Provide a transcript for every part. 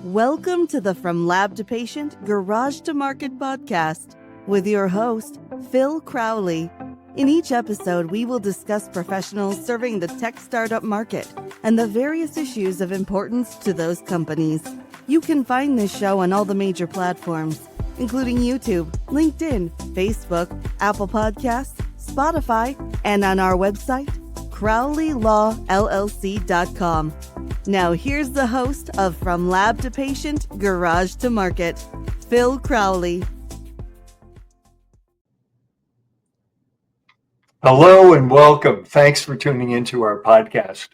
Welcome to the From Lab to Patient, Garage to Market podcast with your host, Phil Crowley. In each episode, we will discuss professionals serving the tech startup market and the various issues of importance to those companies. You can find this show on all the major platforms, including YouTube, LinkedIn, Facebook, Apple Podcasts, Spotify, and on our website, CrowleyLawLLC.com. Now here's the host of From Lab to Patient, Garage to Market, Phil Crowley. Hello and welcome. Thanks for tuning into our podcast.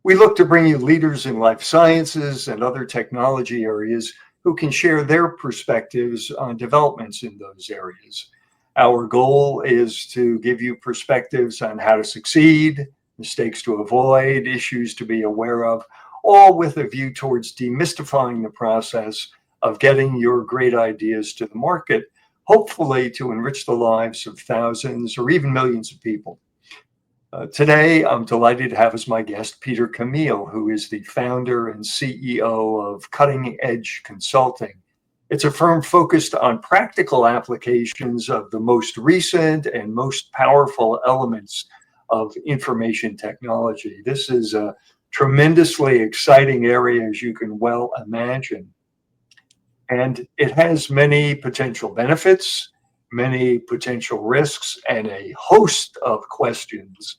We look to bring you leaders in life sciences and other technology areas who can share their perspectives on developments in those areas. Our goal is to give you perspectives on how to succeed, mistakes to avoid, issues to be aware of, all with a view towards demystifying the process of getting your great ideas to the market, hopefully to enrich the lives of thousands or even millions of people. Today, I'm delighted to have as my guest Peter Chmiel, who is the founder and CEO of Cutting Edge Consulting. It's a firm focused on practical applications of the most recent and most powerful elements of information technology. This is a tremendously exciting area, as you can well imagine. And it has many potential benefits, many potential risks, and a host of questions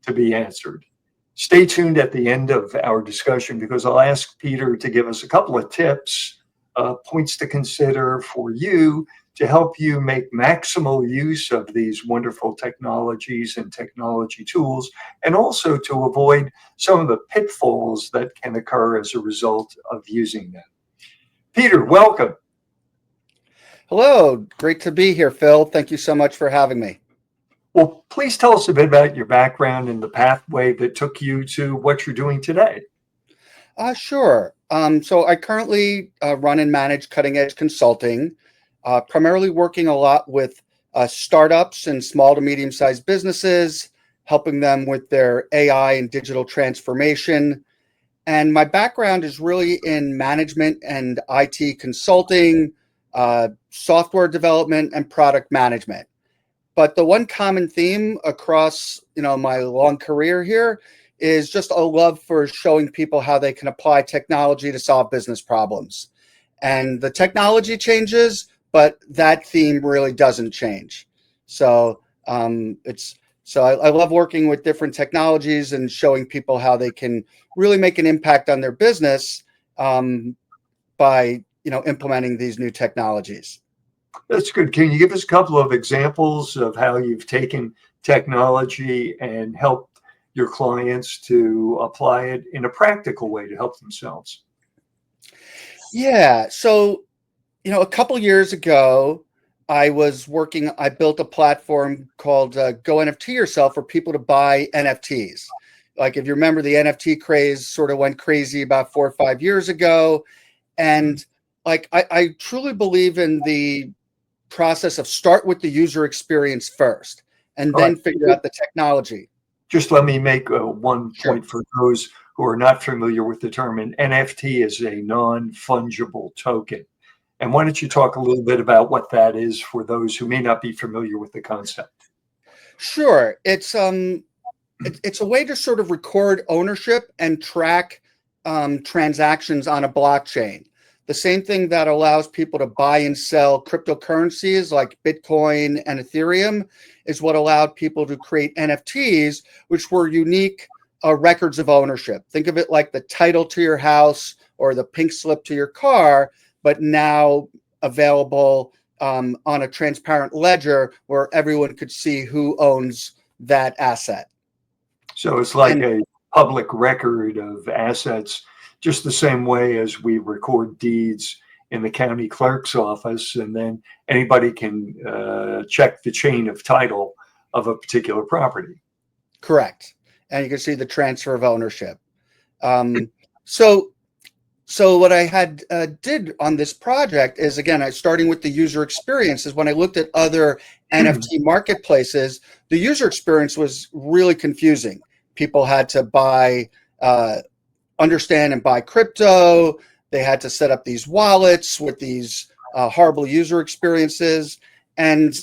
to be answered. Stay tuned at the end of our discussion because I'll ask Peter to give us a couple of tips, points to consider for you to help you make maximal use of these wonderful technologies and technology tools, and also to avoid some of the pitfalls that can occur as a result of using them. Peter, welcome. Hello, great to be here, Phil. Thank you so much for having me. Well, please tell us a bit about your background and the pathway that took you to what you're doing today. Sure. So I currently run and manage Cutting Edge Consulting, primarily working a lot with startups and small to medium-sized businesses, helping them with their AI and digital transformation. And my background is really in management and IT consulting, software development, and product management. But the one common theme across, my long career here is just a love for showing people how they can apply technology to solve business problems. And the technology changes, but that theme really doesn't change. So I love working with different technologies and showing people how they can really make an impact on their business by implementing these new technologies. That's good. Can you give us a couple of examples of how you've taken technology and helped your clients to apply it in a practical way to help themselves? Yeah. So, a couple years ago, I built a platform called Go NFT Yourself for people to buy NFTs. Like if you remember, the NFT craze sort of went crazy about 4 or 5 years ago. And I truly believe in the process of start with the user experience first and then figure out the technology. Just let me make one point for those who are not familiar with the term. An NFT is a non-fungible token. And why don't you talk a little bit about what that is for those who may not be familiar with the concept? Sure. It's a way to sort of record ownership and track transactions on a blockchain. The same thing that allows people to buy and sell cryptocurrencies like Bitcoin and Ethereum is what allowed people to create NFTs, which were unique records of ownership. Think of it like the title to your house or the pink slip to your car, but now available on a transparent ledger where everyone could see who owns that asset. So it's like a public record of assets, just the same way as we record deeds in the county clerk's office, and then anybody can check the chain of title of a particular property. Correct. And you can see the transfer of ownership. So what I had did on this project is, again, starting with the user experience, is when I looked at other NFT marketplaces, the user experience was really confusing. People had to understand and buy crypto. They had to set up these wallets with these horrible user experiences. And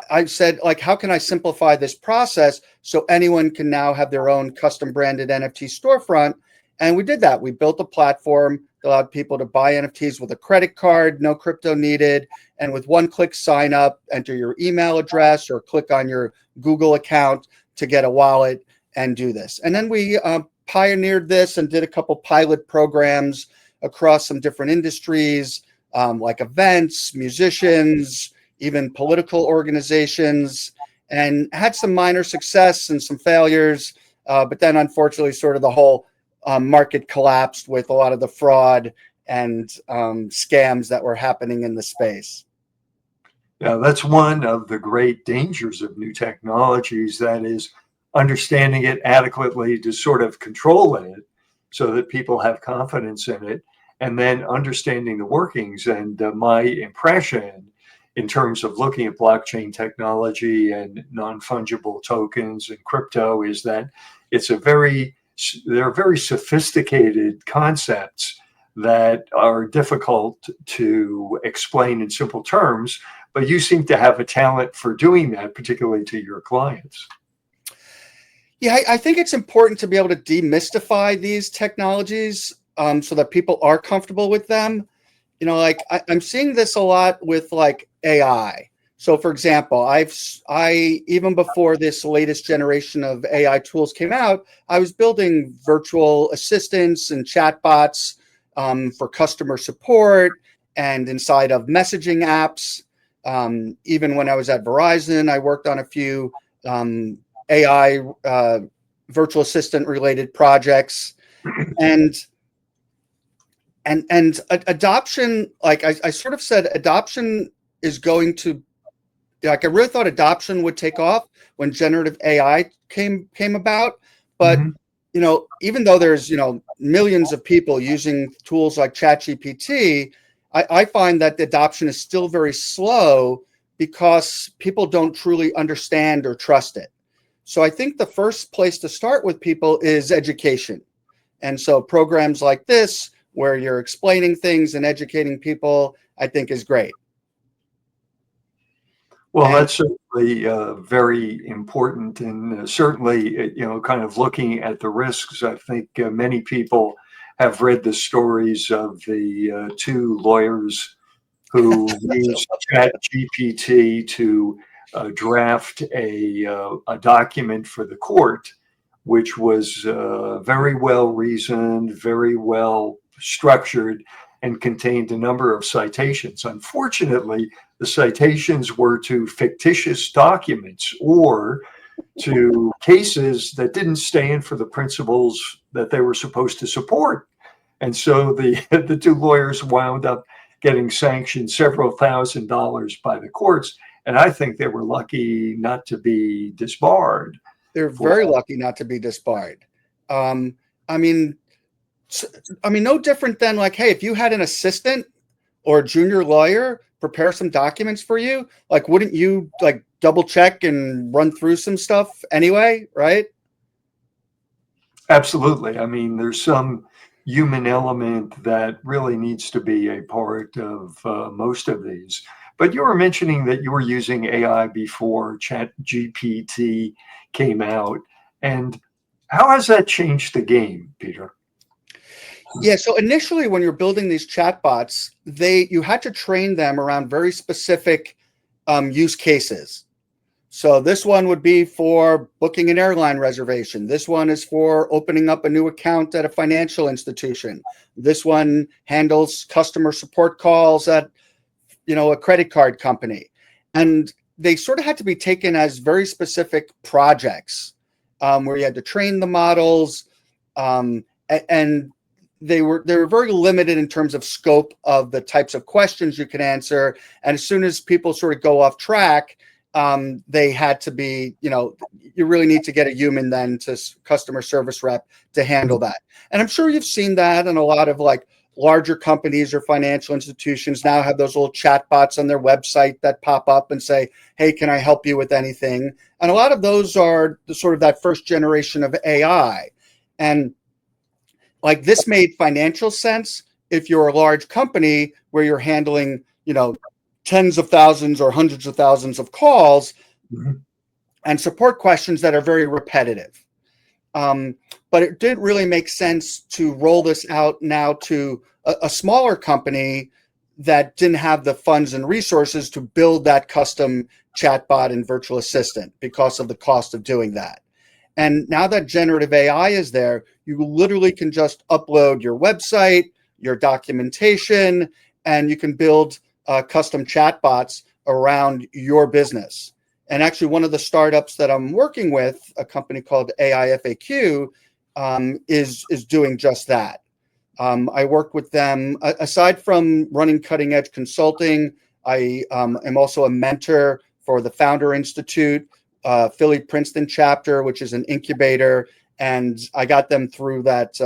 I said, like, how can I simplify this process so anyone can now have their own custom branded NFT storefront? And we did that. We built a platform that allowed people to buy NFTs with a credit card, no crypto needed, and with one click sign up, enter your email address or click on your Google account to get a wallet and do this. And then we pioneered this and did a couple pilot programs across some different industries, like events, musicians, even political organizations, and had some minor success and some failures. But then unfortunately, sort of the whole market collapsed with a lot of the fraud and scams that were happening in the space. Yeah, that's one of the great dangers of new technologies, that is understanding it adequately to sort of control it so that people have confidence in it, and then understanding the workings. And my impression in terms of looking at blockchain technology and non-fungible tokens and crypto is that they're very sophisticated concepts that are difficult to explain in simple terms, but you seem to have a talent for doing that, particularly to your clients. Yeah, I think it's important to be able to demystify these technologies so that people are comfortable with them. You know, like I'm seeing this a lot with like AI. So for example, I even before this latest generation of AI tools came out, I was building virtual assistants and chatbots for customer support and inside of messaging apps. Even when I was at Verizon, I worked on a few AI virtual assistant related projects, and adoption, like I sort of said, adoption is going to, like I really thought adoption would take off when generative AI came about. But you know, even though there's, you know, millions of people using tools like ChatGPT, I find that the adoption is still very slow because people don't truly understand or trust it. So I think the first place to start with people is education. And so programs like this, where you're explaining things and educating people, I think is great. Well, that's certainly very important, and certainly, you know, kind of looking at the risks. I think many people have read the stories of the two lawyers who used ChatGPT to draft a document for the court, which was very well reasoned, very well structured, and contained a number of citations. Unfortunately, the citations were to fictitious documents or to cases that didn't stand for the principles that they were supposed to support. And so the two lawyers wound up getting sanctioned several $1,000s by the courts. And I think they were lucky not to be disbarred. They're very lucky not to be disbarred. I mean, no different than like, hey, if you had an assistant or a junior lawyer prepare some documents for you, like, wouldn't you like double check and run through some stuff anyway, right? Absolutely. I mean, there's some human element that really needs to be a part of most of these. But you were mentioning that you were using AI before ChatGPT came out. And how has that changed the game, Peter? Yeah, so initially when you're building these chatbots, you had to train them around very specific use cases. So this one would be for booking an airline reservation. This one is for opening up a new account at a financial institution. This one handles customer support calls at, you know, a credit card company. And they sort of had to be taken as very specific projects where you had to train the models, and they were very limited in terms of scope of the types of questions you could answer. And as soon as people sort of go off track, they had to be, you know, you really need to get a human then to customer service rep to handle that. And I'm sure you've seen that in a lot of like larger companies or financial institutions now have those little chat bots on their website that pop up and say, hey, can I help you with anything? And a lot of those are the sort of that first generation of AI. And like this made financial sense. if you're a large company where you're handling, tens of thousands or hundreds of thousands of calls and support questions that are very repetitive. But it didn't really make sense to roll this out now to a smaller company that didn't have the funds and resources to build that custom chatbot and virtual assistant because of the cost of doing that. And now that generative AI is there, you literally can just upload your website, your documentation, and you can build custom chatbots around your business. And actually, one of the startups that I'm working with, a company called AI FAQ, is doing just that. I work with them. Aside from running cutting edge consulting, I am also a mentor for the Founder Institute, Philly Princeton chapter, which is an incubator. And I got them through that,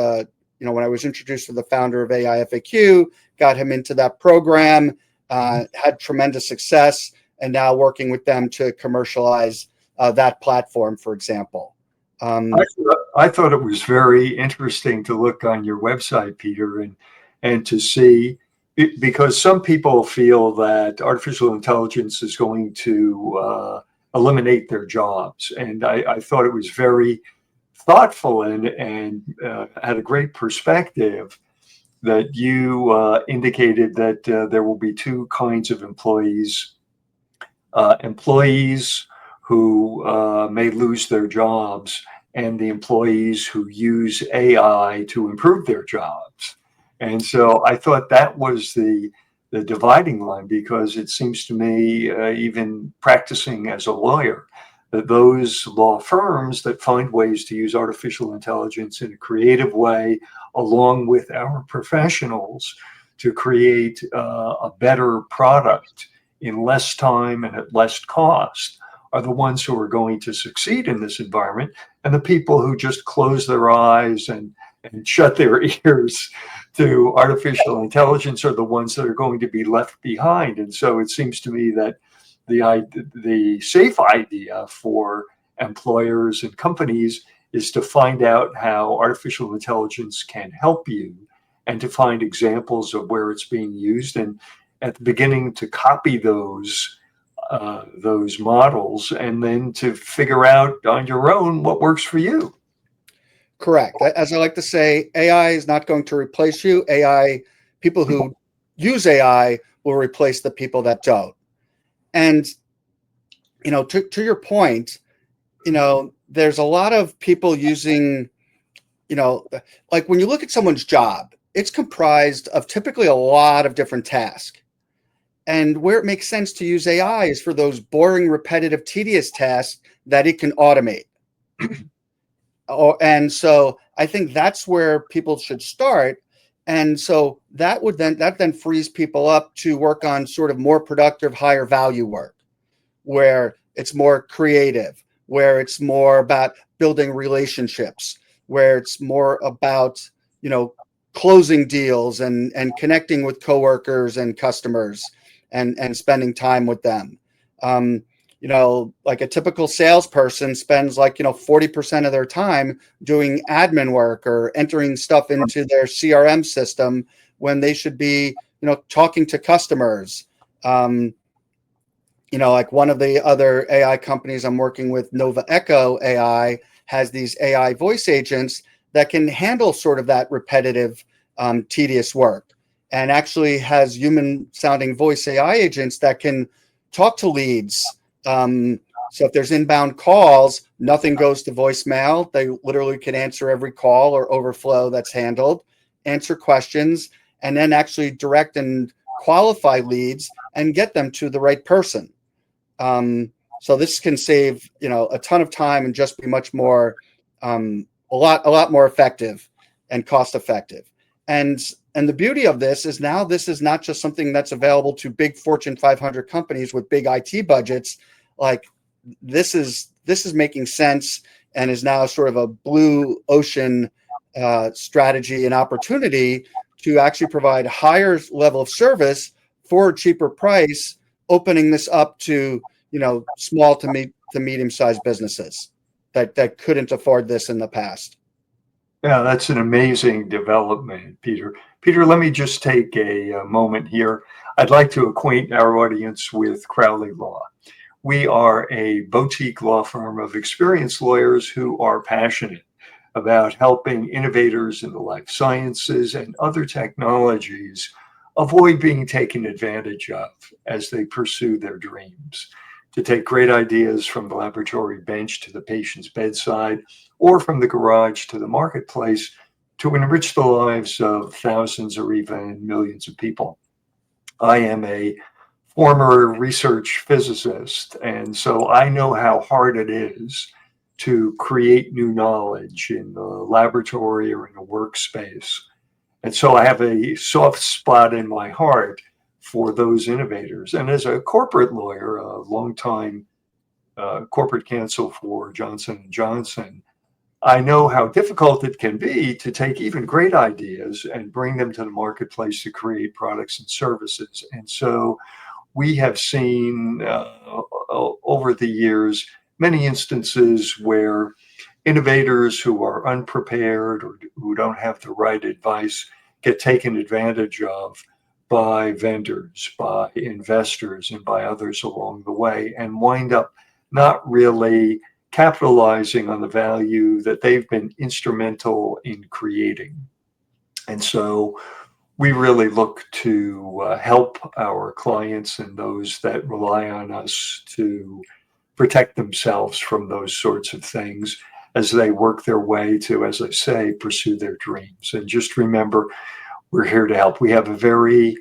when I was introduced to the founder of AI FAQ, got him into that program, had tremendous success, and now working with them to commercialize that platform, for example. I thought it was very interesting to look on your website, Peter, and to see it, because some people feel that artificial intelligence is going to eliminate their jobs. And I thought it was very thoughtful and had a great perspective that you indicated that there will be two kinds of employees. Employees who may lose their jobs, and the employees who use AI to improve their jobs. And so I thought that was the dividing line, because it seems to me, even practicing as a lawyer, that those law firms that find ways to use artificial intelligence in a creative way, along with our professionals, to create a better product in less time and at less cost, are the ones who are going to succeed in this environment. And the people who just close their eyes and shut their ears to artificial intelligence are the ones that are going to be left behind. And so it seems to me that the safe idea for employers and companies is to find out how artificial intelligence can help you, and to find examples of where it's being used, and at the beginning to copy those models, and then to figure out on your own what works for you. Correct. As I like to say, AI is not going to replace you. People who use AI will replace the people that don't. And, to your point, there's a lot of people using, like when you look at someone's job, it's comprised of typically a lot of different tasks. And where it makes sense to use AI is for those boring, repetitive, tedious tasks that it can automate. And so I think that's where people should start. And so that then frees people up to work on sort of more productive, higher value work, where it's more creative, where it's more about building relationships, where it's more about, closing deals and connecting with coworkers and customers and spending time with them. Like a typical salesperson spends 40% of their time doing admin work or entering stuff into their CRM system, when they should be, talking to customers. Like one of the other AI companies I'm working with, Nova Echo AI, has these AI voice agents that can handle sort of that repetitive, tedious work, and actually has human sounding voice AI agents that can talk to leads. So if there's inbound calls, nothing goes to voicemail. They literally can answer every call or overflow that's handled, answer questions, and then actually direct and qualify leads and get them to the right person. So this can save, a ton of time and just be much more, a lot more effective and cost effective. And the beauty of this is now this is not just something that's available to big Fortune 500 companies with big IT budgets. Like this is making sense, and is now sort of a blue ocean strategy and opportunity to actually provide higher level of service for a cheaper price, opening this up to, small to medium-sized businesses that couldn't afford this in the past. Yeah, that's an amazing development, Peter. Peter, let me just take a moment here. I'd like to acquaint our audience with Crowley Law. We are a boutique law firm of experienced lawyers who are passionate about helping innovators in the life sciences and other technologies avoid being taken advantage of as they pursue their dreams. To take great ideas from the laboratory bench to the patient's bedside, or from the garage to the marketplace, to enrich the lives of thousands or even millions of people. I am a former research physicist, and so I know how hard it is to create new knowledge in the laboratory or in a workspace. And so I have a soft spot in my heart for those innovators. And as a corporate lawyer, a longtime corporate counsel for Johnson & Johnson, I know how difficult it can be to take even great ideas and bring them to the marketplace to create products and services. And so we have seen over the years many instances where innovators who are unprepared or who don't have the right advice get taken advantage of by vendors, by investors, and by others along the way, and wind up not really capitalizing on the value that they've been instrumental in creating. And so we really look to help our clients and those that rely on us to protect themselves from those sorts of things as they work their way to, as I say, pursue their dreams. And just remember, we're here to help. We have a very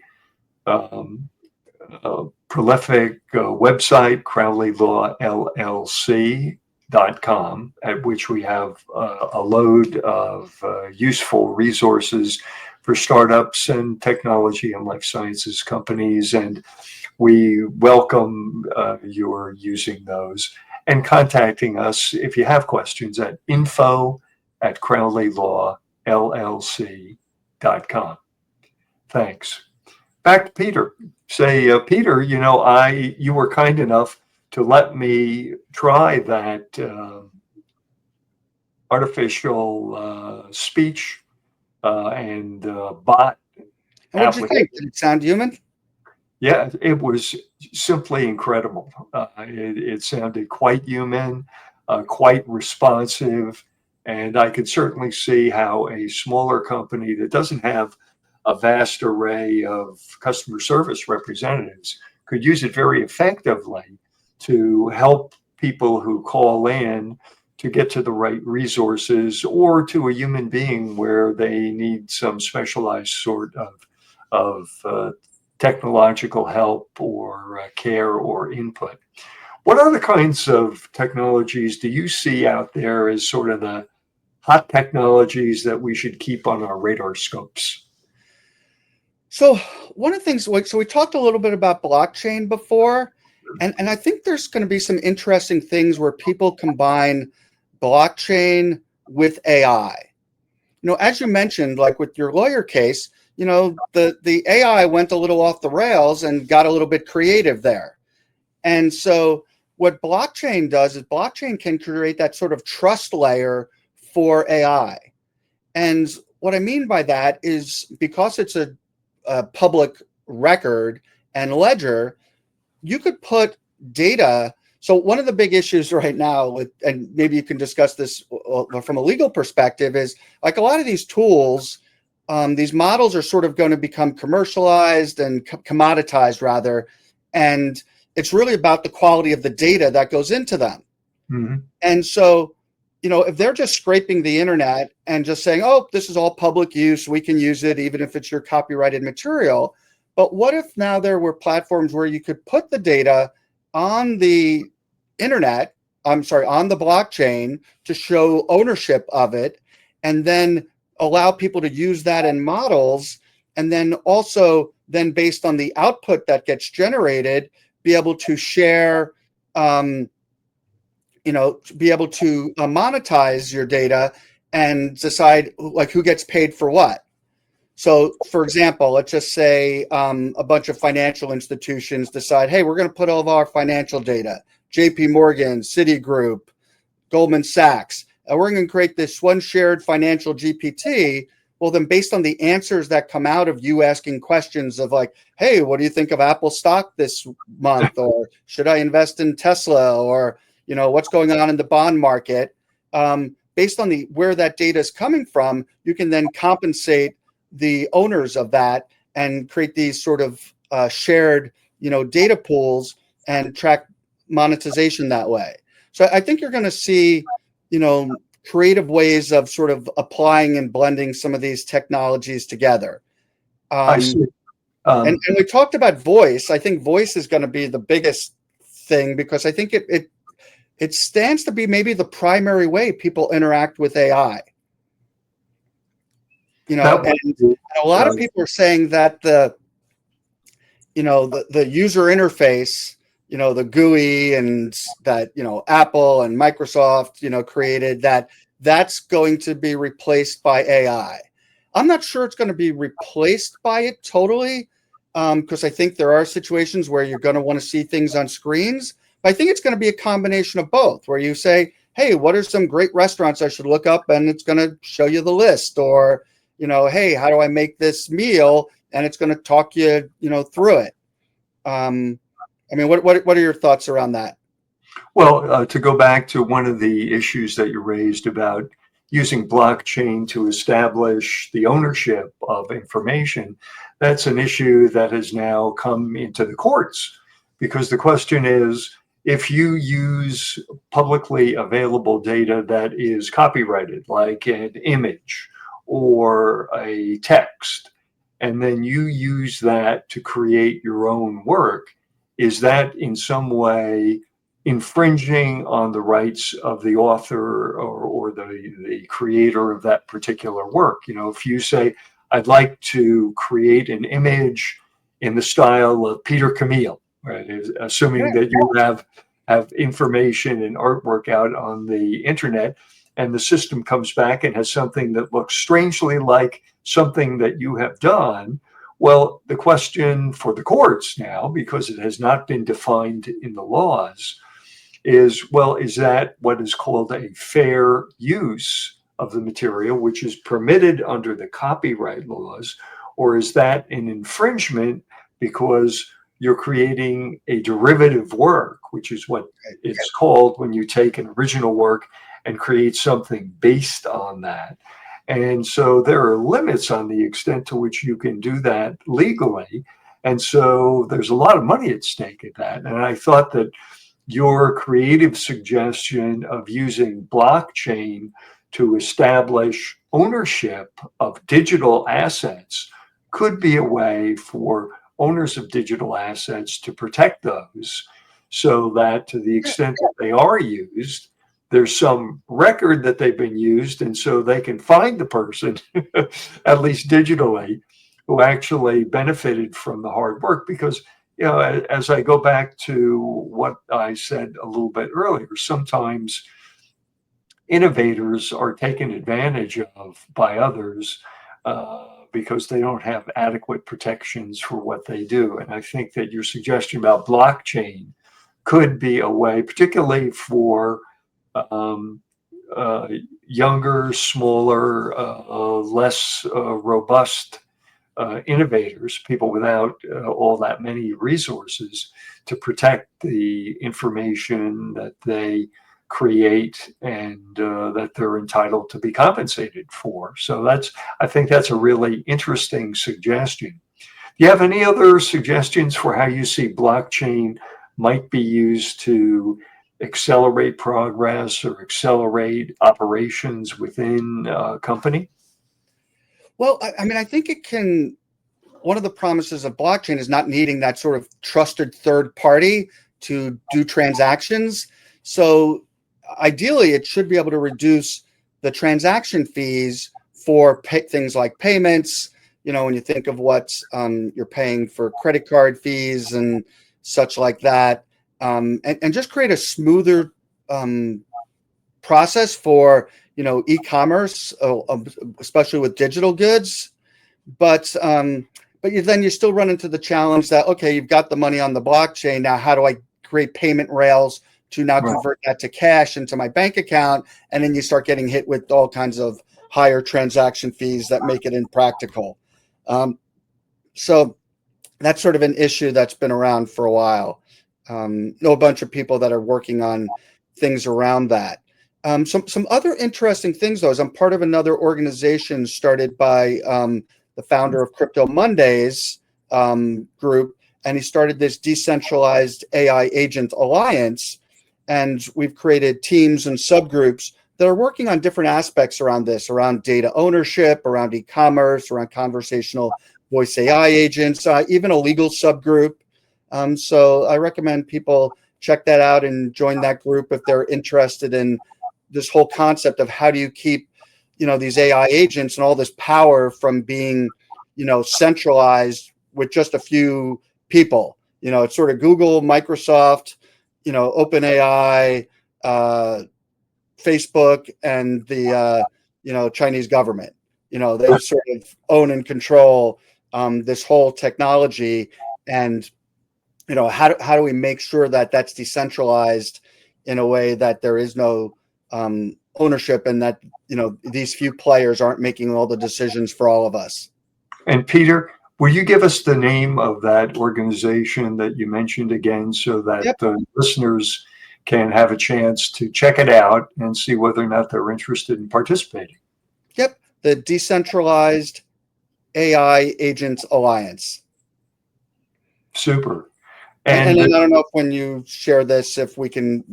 prolific website, CrowleyLawLLC.com, at which we have a load of useful resources for startups and technology and life sciences companies. And we welcome your using those and contacting us if you have questions at info@CrowleyLawLLC.com. Thanks. Back to Peter. Say, Peter, you were kind enough to let me try that artificial speech and bot. And what did you think? Did it sound human? Yeah, it was simply incredible. It sounded quite human, quite responsive, and I could certainly see how a smaller company that doesn't have a vast array of customer service representatives could use it very effectively to help people who call in to get to the right resources, or to a human being where they need some specialized sort of technological help or care or input. What other kinds of technologies do you see out there as sort of the hot technologies that we should keep on our radar scopes? So one of the things, so we talked a little bit about blockchain before, and I think there's going to be some interesting things where people combine blockchain with AI. As you mentioned, like with your lawyer case, the AI went a little off the rails and got a little bit creative there. And so what blockchain does is blockchain can create that sort of trust layer for AI. And what I mean by that is, because it's a public record and ledger, you could put data. So one of the big issues right now, and maybe you can discuss this from a legal perspective, is like a lot of these tools, these models are sort of going to become commercialized and commoditized rather. And it's really about the quality of the data that goes into them. Mm-hmm. And so, if they're just scraping the internet and just saying, oh, this is all public use, we can use it even if it's your copyrighted material. But what if now there were platforms where you could put the data on the internet, on the blockchain, to show ownership of it, and then allow people to use that in models, and then also based on the output that gets generated, be able to share, be able to monetize your data and decide like who gets paid for what. So, for example, let's just say a bunch of financial institutions decide, hey, we're going to put all of our financial data, JP Morgan, Citigroup, Goldman Sachs, and we're going to create this one shared financial GPT Well, then based on the answers that come out of you asking questions of like, hey, what do you think of Apple stock this month? Or should I invest in Tesla? Or, what's going on in the bond market? Based on where that data is coming from, you can then compensate the owners of that and create these sort of shared, data pools and track monetization that way. So I think you're going to see, creative ways of sort of applying and blending some of these technologies together. I see. And we talked about voice. I think voice is going to be the biggest thing because I think it stands to be maybe the primary way people interact with AI. And a lot of people are saying that the user interface, the GUI and that, Apple and Microsoft, created that's going to be replaced by AI. I'm not sure it's going to be replaced by it totally, because I think there are situations where you're going to want to see things on screens. But I think it's going to be a combination of both, where you say, hey, what are some great restaurants I should look up? And it's going to show you the list. Or, hey, how do I make this meal? And it's going to talk you, through it. What are your thoughts around that? Well, to go back to one of the issues that you raised about using blockchain to establish the ownership of information, that's an issue that has now come into the courts, because the question is, if you use publicly available data that is copyrighted, like an image or a text, and then you use that to create your own work, is that in some way infringing on the rights of the author or the creator of that particular work? If you say, I'd like to create an image in the style of Peter Chmiel, right? Assuming that you have information and artwork out on the internet, and the system comes back and has something that looks strangely like something that you have done. Well, the question for the courts now, because it has not been defined in the laws, is, well, is that what is called a fair use of the material, which is permitted under the copyright laws, or is that an infringement because you're creating a derivative work, which is what it's called when you take an original work and create something based on that. And so there are limits on the extent to which you can do that legally. And so there's a lot of money at stake at that. And I thought that your creative suggestion of using blockchain to establish ownership of digital assets could be a way for owners of digital assets to protect those, so that to the extent that they are used, there's some record that they've been used, and so they can find the person, at least digitally, who actually benefited from the hard work. Because, as I go back to what I said a little bit earlier, sometimes innovators are taken advantage of by others because they don't have adequate protections for what they do. And I think that your suggestion about blockchain could be a way, particularly for younger, smaller, less robust innovators, people without all that many resources, to protect the information that they create and that they're entitled to be compensated for. So I think that's a really interesting suggestion. Do you have any other suggestions for how you see blockchain might be used to accelerate progress or accelerate operations within a company? Well, I think it can. One of the promises of blockchain is not needing that sort of trusted third party to do transactions. So ideally, it should be able to reduce the transaction fees for things like payments. When you think of what you're paying for credit card fees and such like that, and just create a smoother process for e-commerce, especially with digital goods. But you still run into the challenge that, okay, you've got the money on the blockchain. Now, how do I create payment rails to now convert that to cash into my bank account? And then you start getting hit with all kinds of higher transaction fees that make it impractical. So that's sort of an issue that's been around for a while. Know a bunch of people that are working on things around that. Some other interesting things, though, is I'm part of another organization started by the founder of Crypto Mondays group, and he started this Decentralized AI Agents Alliance, and we've created teams and subgroups that are working on different aspects around this, around data ownership, around e-commerce, around conversational voice AI agents, even a legal subgroup. So I recommend people check that out and join that group if they're interested in this whole concept of how do you keep, these AI agents and all this power from being, centralized with just a few people. It's sort of Google, Microsoft, OpenAI, Facebook, and the Chinese government. They sort of own and control this whole technology. And how do we make sure that that's decentralized in a way that there is no ownership, and that these few players aren't making all the decisions for all of us. And Peter, will you give us the name of that organization that you mentioned again, so that Yep. the listeners can have a chance to check it out and see whether or not they're interested in participating? Yep, the Decentralized AI Agents Alliance. Super. And then I don't know if when you share this, if we can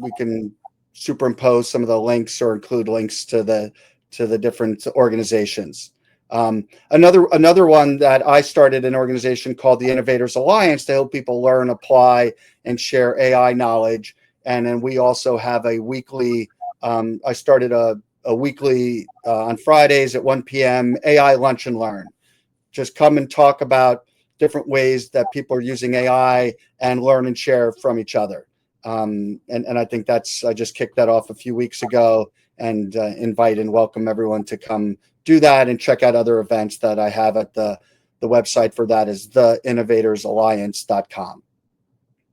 superimpose some of the links or include links to the different organizations. Another one that I started, an organization called the Innovators Alliance, to help people learn, apply, and share AI knowledge. And then we also have a weekly. I started a weekly on Fridays at 1 p.m. AI Lunch and Learn. Just come and talk about different ways that people are using AI and learn and share from each other. And I think I just kicked that off a few weeks ago, and invite and welcome everyone to come do that and check out other events that I have at the website for that is theinnovatorsalliance.com.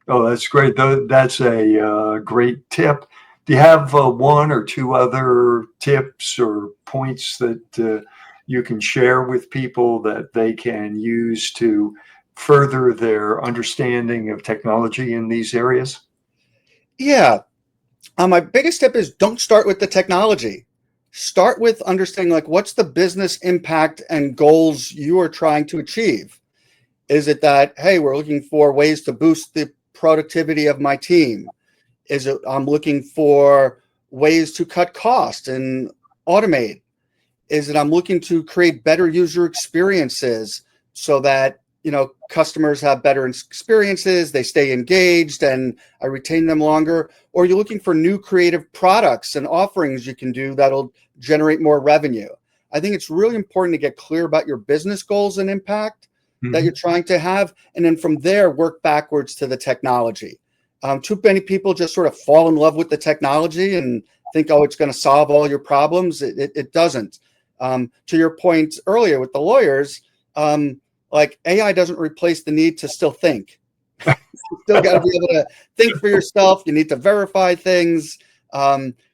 Oh, that's great. That's a great tip. Do you have one or two other tips or points that you can share with people that they can use to further their understanding of technology in these areas? Yeah. My biggest tip is don't start with the technology. Start with understanding, like, what's the business impact and goals you are trying to achieve? Is it that, hey, we're looking for ways to boost the productivity of my team? Is it I'm looking for ways to cut costs and automate? Is it I'm looking to create better user experiences so that customers have better experiences, they stay engaged, and I retain them longer? Or you're looking for new creative products and offerings you can do that'll generate more revenue? I think it's really important to get clear about your business goals and impact that you're trying to have, and then from there work backwards to the technology. Too many people just sort of fall in love with the technology and think, oh, it's going to solve all your problems. It doesn't. To your point earlier with the lawyers, like, AI doesn't replace the need to still think. You still got to be able to think for yourself. You need to verify things.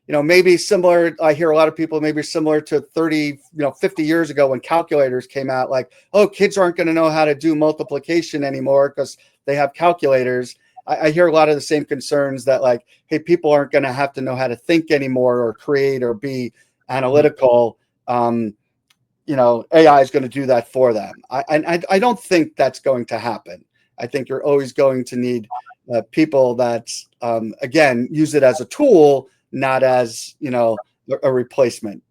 Maybe similar. I hear a lot of people maybe similar to 30, 50 years ago when calculators came out. Like, oh, kids aren't going to know how to do multiplication anymore because they have calculators. I hear a lot of the same concerns that, like, hey, people aren't going to have to know how to think anymore or create or be analytical. AI is going to do that for them. I don't think that's going to happen. I think you're always going to need people that, again, use it as a tool, not as, a replacement.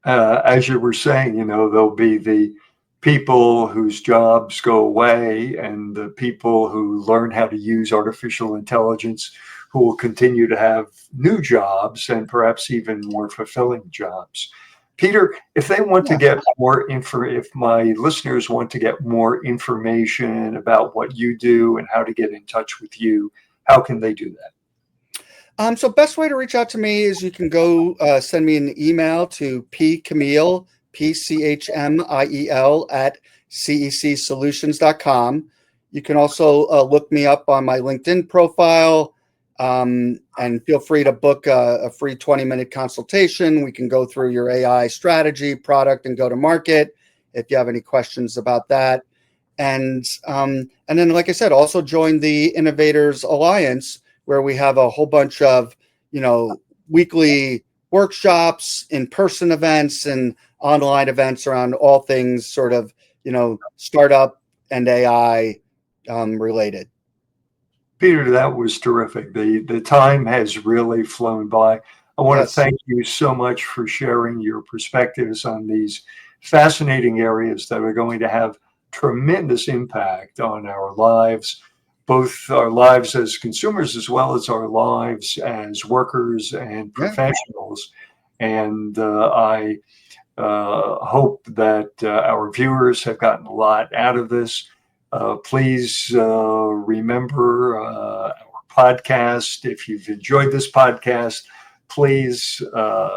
As you were saying, there'll be the people whose jobs go away and the people who learn how to use artificial intelligence who will continue to have new jobs and perhaps even more fulfilling jobs. Peter, if they want to get more if my listeners want to get more information about what you do and how to get in touch with you, how can they do that? So best way to reach out to me is you can go send me an email to Chmiel, Pchmiel at cecsolutions.com. You can also look me up on my LinkedIn profile. And feel free to book a free 20-minute consultation. We can go through your AI strategy, product, and go to market if you have any questions about that. And then, like I said, also join the Innovators Alliance, where we have a whole bunch of, weekly workshops, in-person events, and online events around all things sort of, startup and AI related. Peter, that was terrific. The time has really flown by. I want to thank you so much for sharing your perspectives on these fascinating areas that are going to have tremendous impact on our lives, both our lives as consumers as well as our lives as workers and professionals. And I hope that our viewers have gotten a lot out of this. Please remember our podcast. If you've enjoyed this podcast, please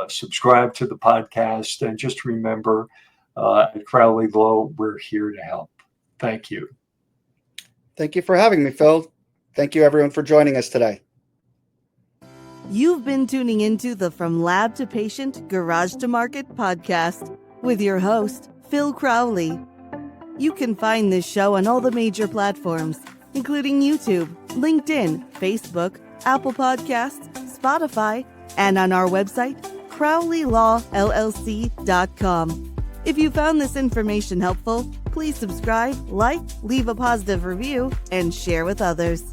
subscribe to the podcast. And just remember, at Crowley Law, we're here to help. Thank you. Thank you for having me, Phil. Thank you, everyone, for joining us today. You've been tuning into the From Lab to Patient, Garage to Market podcast with your host, Phil Crowley. You can find this show on all the major platforms, including YouTube, LinkedIn, Facebook, Apple Podcasts, Spotify, and on our website, crowleylawllc.com. If you found this information helpful, please subscribe, like, leave a positive review, and share with others.